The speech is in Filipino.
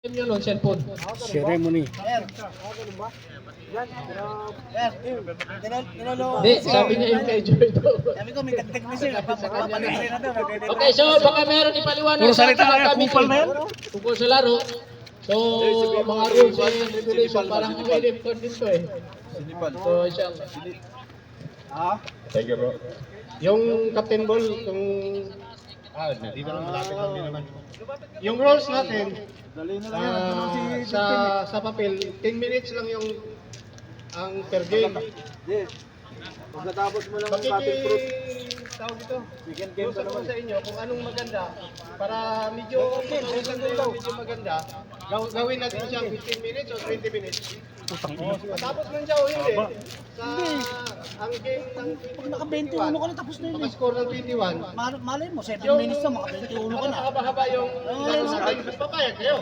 Yun yung cellphone. Ceremony. Hindi, sabi niya yung kay Jordo. Sabi ko, may dagdag na siya. Papapalagay na daw. Okay, so baka meron ipaliwanag Puro salita sa na, kupal na yan. tungkol sa laro. So, mga rules and regulation, parang i-record dito eh. So, inshallah. Thank you, bro. Yung captain ball, kung dito lang malapit lang din naman. Yung rules natin, sa papel, 10 minutes lang yung ang per game. Pagkatapos mo lang ang cutting fruit. Tawag ito. Rules ako sa inyo kung anong maganda para medyo medyo maganda. Gawin natin siyang 15 minutes o 20 minutes. Matapos man siya o hindi. Sa ang game ng Pag naka-21 ka na, tapos na yun eh. score ng 21. Malay mo, 7 minutes na, maka-21 ka na. Mahaba-haba yung laro natin. Mas papayag kayo.